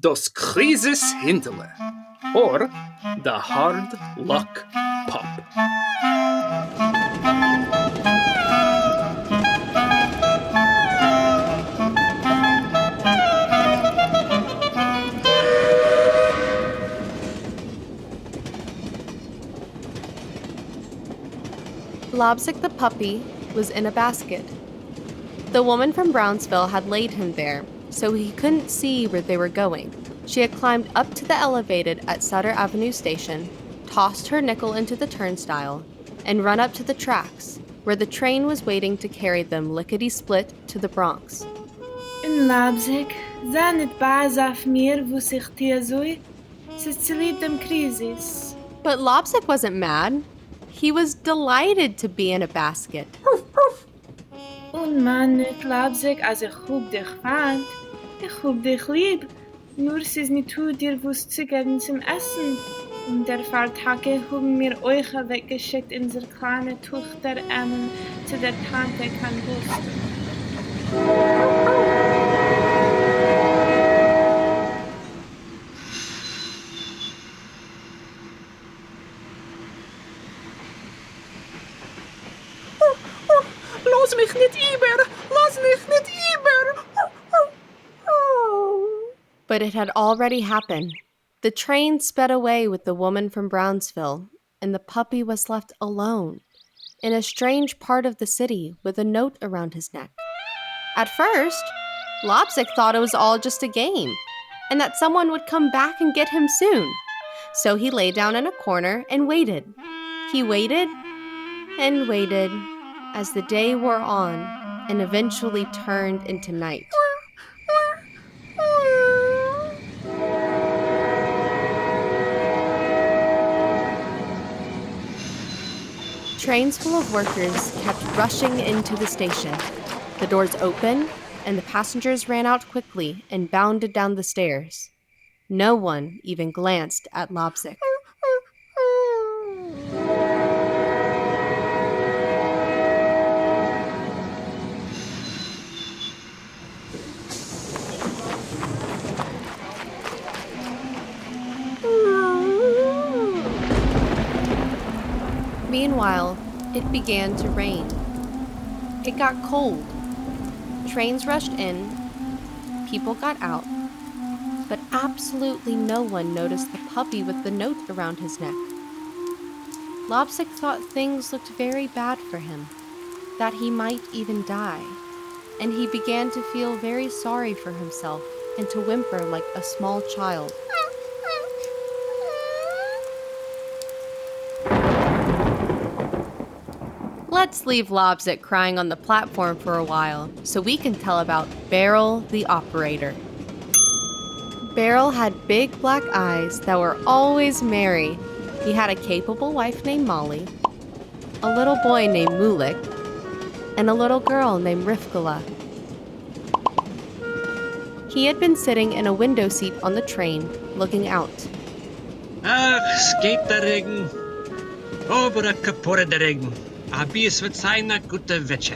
Das Krisis Hinterle, or the Hard Luck Pup. Labzik the puppy was in a basket. The woman from Brownsville had laid him there, so he couldn't see where they were going. She had climbed up to the elevated at Sutter Avenue Station, tossed her nickel into the turnstile, and run up to the tracks, where the train was waiting to carry them lickety-split to the Bronx. In Labzik, sei nicht baz auf mir, wo sich dir so, sie zu lieb dem Krisis. But Labzik wasn't mad. He was delighted to be in a basket. Und man nicht Labzik, als ich hab dich fand. Ich hab dich lieb. Nur es ist nicht zu dir was zu geben zum Essen. Und der Fahrtage haben mir euch weggeschickt, unsere kleine Tochter zu der Tante kann wussten. Lass mich nicht über! Lass mich nicht über! But it had already happened. The train sped away with the woman from Brownsville, and the puppy was left alone, in a strange part of the city with a note around his neck. At first, Labzik thought it was all just a game, and that someone would come back and get him soon. So he lay down in a corner and waited. He waited and waited as the day wore on and eventually turned into night. Trains full of workers kept rushing into the station. The doors opened, and the passengers ran out quickly and bounded down the stairs. No one even glanced at Labzik. Meanwhile, it began to rain. It got cold. Trains rushed in, people got out, but absolutely no one noticed the puppy with the note around his neck. Labzik thought things looked very bad for him, that he might even die, and he began to feel very sorry for himself and to whimper like a small child. Let's leave Labzik crying on the platform for a while so we can tell about Berl the operator. Berl had big black eyes that were always merry. He had a capable wife named Molly, a little boy named Mulik, and a little girl named Rivkala. He had been sitting in a window seat on the train, looking out. Ach, es geht der Regen. Obere kaputte der Regen. Aber es wird sein eine gute Wetter.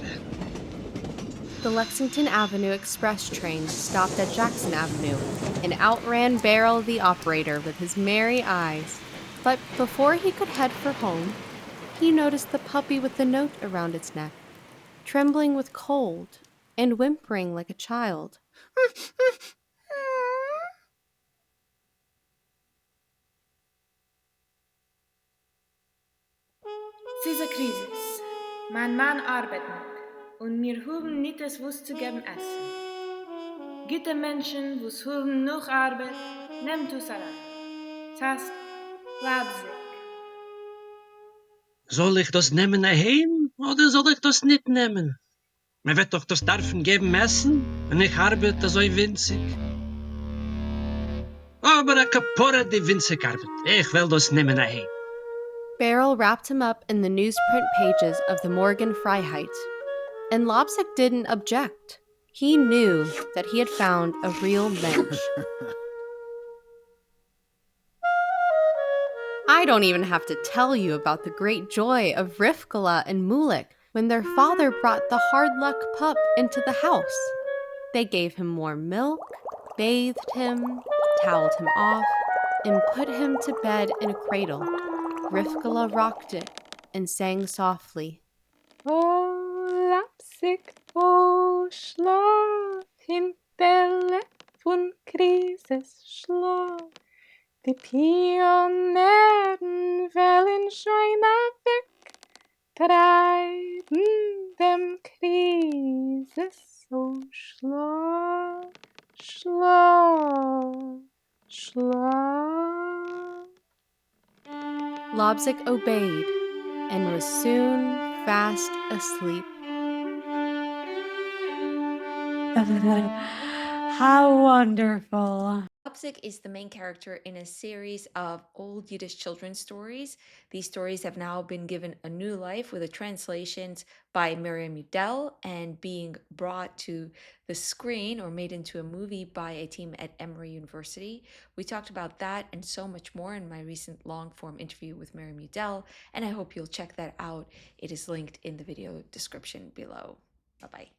The Lexington Avenue Express train stopped at Jackson Avenue and outran Berl the operator with his merry eyes. But before he could head for home, he noticed the puppy with the note around its neck, trembling with cold and whimpering like a child. Es ist eine Krise. Mein Mann arbeitet nicht und wir haben nicht das was zu geben essen. Gute Menschen, die haben noch Arbeit, nehmt es heran. Das heißt, Labzik. Soll ich das nehmen daheim oder soll ich das nicht nehmen? Man wird doch das dürfen geben essen und ich arbeite so winzig. Aber eine kaputte die winzig arbeit. Ich will das nehmen daheim. Berl wrapped him up in the newsprint pages of the Morgen Freiheit, and Labzik didn't object. He knew that he had found a real mensch. I don't even have to tell you about the great joy of Rivkala and Mulik when their father brought the hard luck pup into the house. They gave him warm milk, bathed him, toweled him off and put him to bed in a cradle. Rivkala rocked it and sang softly. O Labzik, o schlaf, hinter von Krises schlaf. Die Pioneren wollen scheiner weg, treiben dem Krises, so schlaf, schlaf, schlaf. Labzik obeyed and was soon fast asleep. How wonderful. Labzik is the main character in a series of old Yiddish children's stories. These stories have now been given a new life with the translations by Miriam Udel and being brought to the screen or made into a movie by a team at Emory University. We talked about that and so much more in my recent long-form interview with Miriam Udel, and I hope you'll check that out. It is linked in the video description below. Bye-bye.